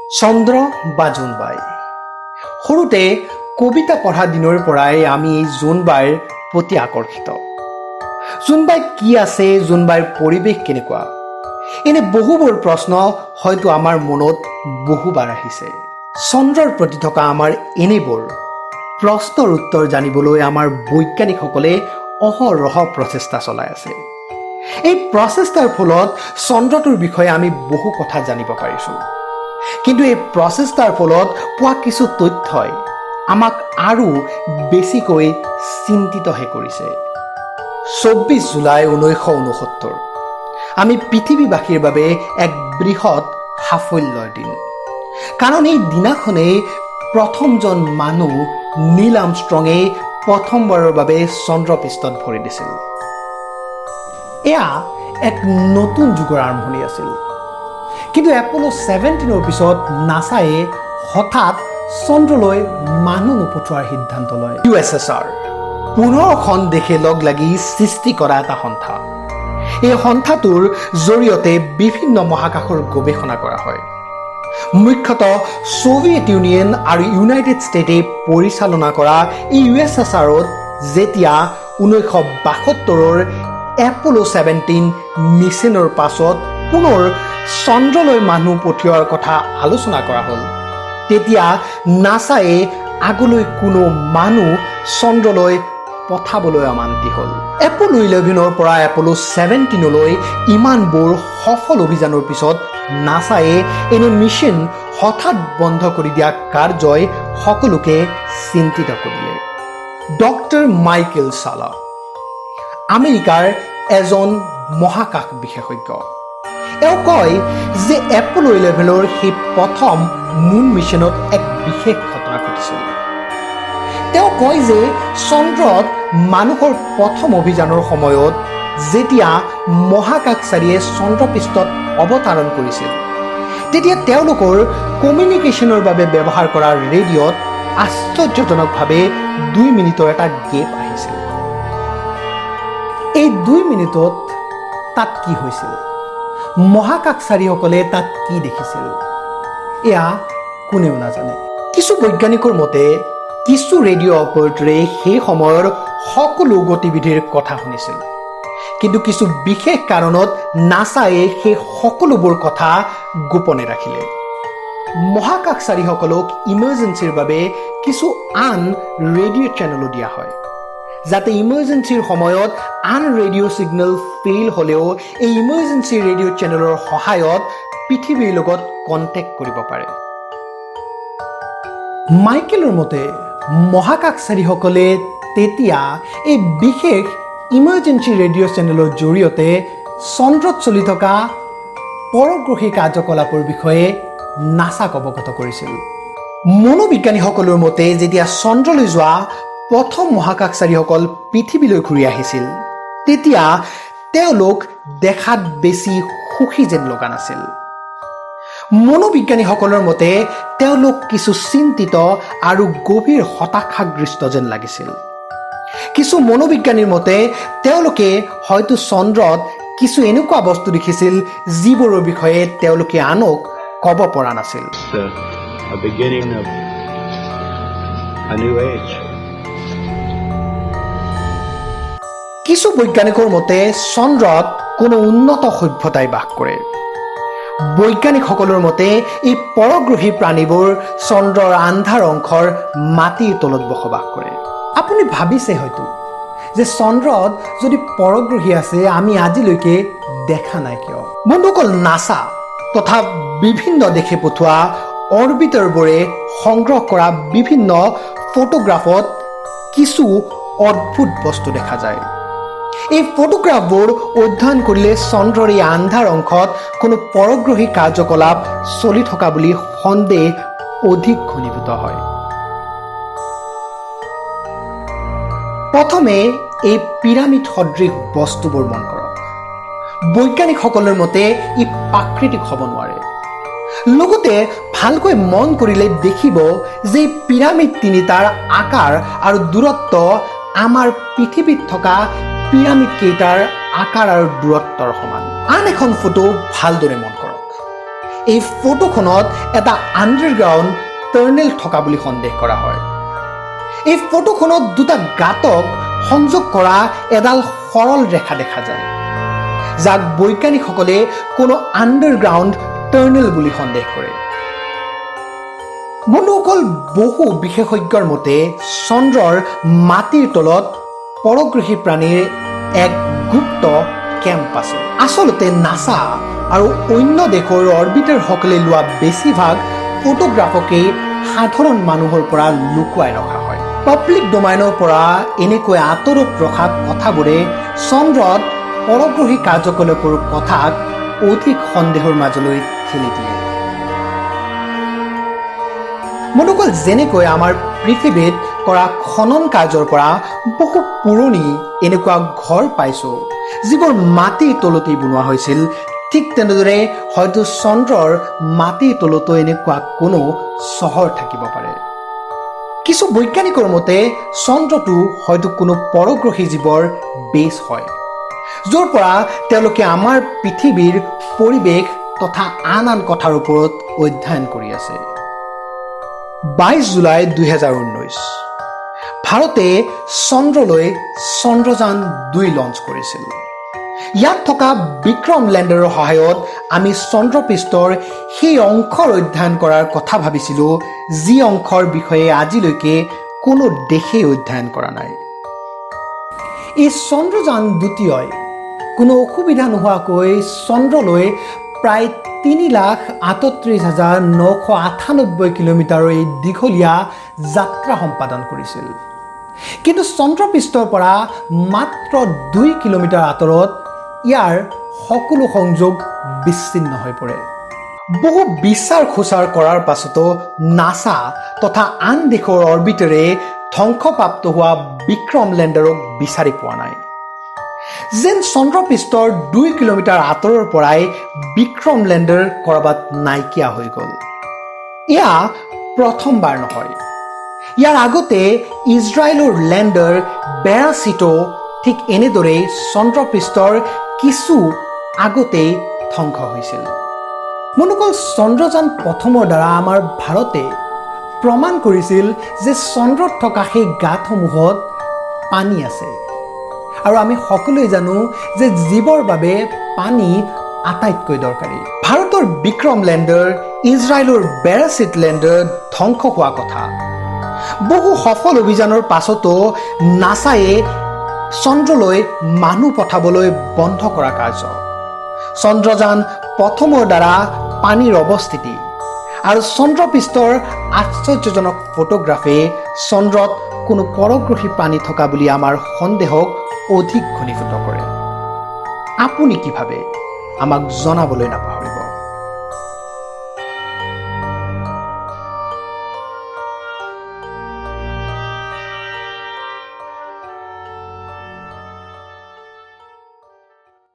চন্দ্ৰ বা জোনবাই। সৰুতে কবিতা পঢ়া দিনৰ পৰাই আমি জোনবাইৰ প্ৰতি আকৰ্ষিত। জোনবাই কি আছে, জোনবাইৰ পৰিৱেশ কেনেকুৱা, এনে বহুবোৰ প্ৰশ্ন হয়তো আমাৰ মনত বহুবাৰ আহিছে। চন্দ্ৰৰ প্ৰতি থকা আমাৰ এনেবোৰ প্ৰশ্নৰ উত্তৰ জানিবলৈ আমাৰ বৈজ্ঞানিকসকলে অহৰহ প্ৰচেষ্টা চলাই আছে। এই প্ৰচেষ্টাৰ ফলত চন্দ্ৰটোৰ বিষয়ে আমি বহু কথা জানিব পাৰিছোঁ। কিন্তু এই প্ৰচেষ্টাৰ ফলত পোৱা কিছু তথ্যই আমাক আৰু বেছিকৈ চিন্তিতহে কৰিছে। 24 জুলাই 1969 আমি পৃথিৱীবাসীৰ বাবে এক বৃহৎ সাফল্যৰ দিন। কাৰণ এই দিনাখনেই প্ৰথমজন মানুহ নীল আৰ্মষ্ট্ৰঙে প্ৰথমবাৰৰ বাবে চন্দ্ৰপৃষ্ঠত ভৰি দিছিল। এয়া এক নতুন যুগৰ আৰম্ভণি আছিল। কিন্তু এপ'ল' 17ৰ পিছত নাছায়ে হঠাৎ চন্দ্ৰলৈ মানুহ নপঠোৱাৰ সিদ্ধান্ত লয়। USSR 15খন দেশে লগ লাগি সৃষ্টি কৰা এটা সন্থা। এই সন্থাটোৰ জৰিয়তে বিভিন্ন মহাকাশৰ গৱেষণা কৰা হয়। মুখ্যতঃ ছোভিয়েট ইউনিয়ন আৰু ইউনাইটেড ষ্টেটে পৰিচালনা কৰা এই USSRত যেতিয়া 1972ৰ এপ'ল' 17 মিছনৰ পাছত পুনৰ চন্দ্ৰলৈ মানুহ পঠিওৱাৰ কথা আলোচনা কৰা হ'ল, তেতিয়া নাছায়ে আগলৈ কোনো মানুহ চন্দ্ৰলৈ পঠাবলৈ অমান্তি হ'ল। এপ'ল' 11ৰ পৰা এপ'ল' 17লৈ ইমানবোৰ সফল অভিযানৰ পিছত নাছায়ে এনে মিছন হঠাৎ বন্ধ কৰি দিয়া কাৰ্যই সকলোকে চিন্তিত কৰিলে। ডক্টৰ মাইকেল চালা আমেৰিকাৰ এজন মহাকাশ বিশেষজ্ঞ। তেওঁ কয় যে এপ'ল' 11ৰ সেই প্ৰথম মুন মিছনত এক বিশেষ ঘটনা ঘটিছিল। তেওঁ কয় যে চন্দ্ৰত মানুহৰ প্ৰথম অভিযানৰ সময়ত যেতিয়া মহাকাশচাৰীয়ে চন্দ্ৰপৃষ্ঠত অৱতৰণ কৰিছিল, তেতিয়া তেওঁলোকৰ কমিউনিকেশ্যনৰ বাবে ব্যৱহাৰ কৰা ৰেডিঅ'ত আশ্চৰ্যজনকভাৱে 2 মিনিটৰ এটা গেপ আহিছিল। এই 2 মিনিটত তাত কি হৈছিল, মহাকাশচাৰীসকলে তাত কি দেখিছিল, এয়া কোনেও নাজানে। কিছু বৈজ্ঞানিকৰ মতে কিছু ৰেডিঅ' অপাৰেটৰে সেই সময়ৰ সকলো গতিবিধিৰ কথা শুনিছিল। কিন্তু কিছু বিশেষ কাৰণত নাছায়ে সেই সকলোবোৰ কথা গোপনে ৰাখিলে। মহাকাশচাৰীসকলক ইমাৰ্জেঞ্চিৰ বাবে কিছু আন ৰেডিঅ' চেনেলো দিয়া হয়, যাতে ইমাৰ্জেঞ্চিৰ সময়ত আন ৰেডিঅ' ছিগনেল ফেইল হ'লেও এই ইমাৰ্জেঞ্চি ৰেডিঅ' চেনেলৰ সহায়ত পৃথিৱীৰ লগত কণ্টেক্ট কৰিব পাৰে। মাইকেলৰ মতে মহাকাশচাৰীসকলে তেতিয়া এই বিশেষ ইমাৰ্জেঞ্চি ৰেডিঅ' চেনেলৰ জৰিয়তে চন্দ্ৰত চলি থকা পৰগ্ৰহী কাৰ্যকলাপৰ বিষয়ে নাছাক অৱগত কৰিছিল। মনোবিজ্ঞানীসকলৰ মতে যেতিয়া চন্দ্ৰলৈ যোৱা প্ৰথম মহাকাশচাৰীসকল পৃথিৱীলৈ ঘূৰি আহিছিল, তেতিয়া তেওঁলোক দেখাত বেছি সুখী যেন লগা নাছিল। মনোবিজ্ঞানীসকলৰ মতে তেওঁলোক কিছু চিন্তিত আৰু গভীৰ হতাশাগ্ৰস্ত যেন লাগিছিল। কিছু মনোবিজ্ঞানীৰ মতে তেওঁলোকে হয়তো চন্দ্ৰত কিছু এনেকুৱা বস্তু দেখিছিল যিবোৰৰ বিষয়ে তেওঁলোকে আনক ক'ব পৰা নাছিল। কিছু বৈজ্ঞানিকৰ মতে চন্দ্ৰত কোনো উন্নত সভ্যতাই বাস কৰে। বৈজ্ঞানিকসকলৰ মতে এই পৰগ্ৰহী প্ৰাণীবোৰ চন্দ্ৰৰ আন্ধাৰ অংশৰ মাটিৰ তলত বসবাস কৰে। আপুনি ভাবিছে হয়তো যে চন্দ্ৰত যদি পৰগ্ৰহী আছে আমি আজিলৈকে দেখা নাই কিয়? বন্ধুসকল, নাছা তথা বিভিন্ন দেশে পঠোৱা অৰ্বিটাৰবোৰে সংগ্ৰহ কৰা বিভিন্ন ফটোগ্ৰাফত কিছু অদ্ভুত বস্তু দেখা যায়। এই ফটোগ্ৰাফবোৰ অধ্যয়ন কৰিলে চন্দ্ৰৰ এই আন্ধাৰ অংশত কোনো পৰগ্ৰহী কাৰ্যকলাপ চলি থকা বুলি সন্দেহ অধিক ঘনীভূত হয়। প্ৰথমে এই পিৰামিড সদৃশ বস্তুবোৰ মন কৰক। বৈজ্ঞানিকসকলৰ মতে ই প্ৰাকৃতিক হ'ব নোৱাৰে। লগতে ভালকৈ মন কৰিলে দেখিব যে পিৰামিড তিনিটাৰ আকাৰ আৰু দূৰত্ব আমাৰ পৃথিৱীত থকা পিৰামিড কেইটাৰ আকাৰ আৰু দূৰত্বৰ সমান। আন এখন ফটো ভালদৰে মন কৰক। এই ফটোখনত এটা আণ্ডাৰগ্ৰাউণ্ড টাৰ্নেল থকা বুলি সন্দেহ কৰা হয়। এই ফটোখনত দুটা গাঁতক সংযোগ কৰা এডাল সৰল ৰেখা দেখা যায়, যাক বৈজ্ঞানিকসকলে কোনো আণ্ডাৰগ্ৰাউণ্ড টাৰ্নেল বুলি সন্দেহ কৰে। বন্ধুসকল, বহু বিশেষজ্ঞৰ মতে চন্দ্ৰৰ মাটিৰ তলত পৰগ্ৰহী প্ৰাণীৰ এক গুপ্ত কেম্প আছে। আচলতে নাছা আৰু অন্য দেশৰ অৰ্বিটাৰসকলে লোৱা বেছিভাগ ফটোগ্ৰাফকেই সাধাৰণ মানুহৰ পৰা লুকুৱাই ৰখা হয়। পাব্লিক ডোমাইনৰ পৰা এনেকৈ আঁতৰত ৰখা কথাবোৰে চন্দ্ৰত পৰগ্ৰহী কাৰ্যকলাপৰ কথাক অধিক সন্দেহৰ মাজলৈ ঠেলি দিয়ে। বন্ধুসকল, যেনেকৈ আমাৰ পৃথিৱীত কৰা খনন কাৰ্যৰ পৰা বহু পুৰণি এনেকুৱা ঘৰ পাইছোঁ যিবোৰ মাটিৰ তলতেই বনোৱা হৈছিল, ঠিক তেনেদৰে হয়তো চন্দ্ৰৰ মাটিৰ তলতো এনেকুৱা কোনো চহৰ থাকিব পাৰে। কিছু বৈজ্ঞানিকৰ মতে চন্দ্ৰটো হয়তো কোনো পৰগ্ৰহী জীৱৰ বেছ হয়, য'ৰ পৰা তেওঁলোকে আমাৰ পৃথিৱীৰ পৰিৱেশ তথা আন আন কথাৰ ওপৰত অধ্যয়ন কৰি আছে। 22 জুলাই 2019 ভাৰতে চন্দ্ৰলৈ চন্দ্ৰযান 2 লঞ্চ কৰিছিল। ইয়াত থকা বিক্ৰম লেণ্ডাৰৰ সহায়ত আমি চন্দ্ৰপৃষ্ঠৰ সেই অংশৰ অধ্যয়ন কৰাৰ কথা ভাবিছিলোঁ যি অংশৰ বিষয়ে আজিলৈকে কোনো দেশেই অধ্যয়ন কৰা নাই। এই চন্দ্ৰযান 2ই কোনো অসুবিধা নোহোৱাকৈ চন্দ্ৰলৈ প্ৰায় 3,38,998 কিলোমিটাৰৰ এই দীঘলীয়া যাত্ৰা সম্পাদন কৰিছিল। কিন্তু চন্দ্ৰপৃষ্ঠৰ পৰা মাত্ৰ 2 কিলোমিটাৰ আঁতৰত ইয়াৰ সকলো সংযোগ বিচ্ছিন্ন হৈ পৰে। বহু বিচাৰ খোচাৰ কৰাৰ পাছতো নাছা তথা আন দেশৰ অৰ্বিটাৰে ধ্বংসপ্ৰাপ্ত হোৱা বিক্ৰম লেণ্ডাৰক বিচাৰি পোৱা নাই। যেন চন্দ্ৰপৃষ্ঠৰ 2 কিলোমিটাৰ আঁতৰৰ পৰাই বিক্ৰম লেণ্ডাৰ ক'ৰবাত নাইকিয়া হৈ গ'ল। এয়া প্ৰথমবাৰ নহয়। ইয়াৰ আগতে ইজৰাইলৰ লেণ্ডাৰ বেৰাচিটো ঠিক এনেদৰেই চন্দ্ৰপৃষ্ঠৰ কিছু আগতেই ধ্বংস হৈছিল। বন্ধুসকল, চন্দ্ৰযান প্ৰথমৰ দ্বাৰা আমাৰ ভাৰতে প্ৰমাণ কৰিছিল যে চন্দ্ৰত থকা সেই গাঁতসমূহত পানী আছে। আৰু আমি সকলোৱে জানো যে জীৱৰ বাবে পানী আটাইতকৈ দৰকাৰী। ভাৰতৰ বিক্ৰম লেণ্ডাৰ, ইজৰাইলৰ বেৰাচিট লেণ্ডাৰ ধ্বংস হোৱা কথা। বহু সফল অভিযানৰ পাছতো নাছায়ে চন্দ্ৰলৈ মানুহ পঠাবলৈ বন্ধ কৰা কাৰ্য, চন্দ্ৰযান প্ৰথমৰ দ্বাৰা পানীৰ অৱস্থিতি আৰু চন্দ্ৰপৃষ্ঠৰ আশ্চৰ্যজনক ফটোগ্ৰাফে চন্দ্ৰত কোনো পৰগ্ৰহী প্ৰাণী থকা বুলি আমাৰ সন্দেহক অধিক ঘনীভূত কৰে। আপুনি কি ভাবে আমাক জনাবলৈ নাপাহৰিব।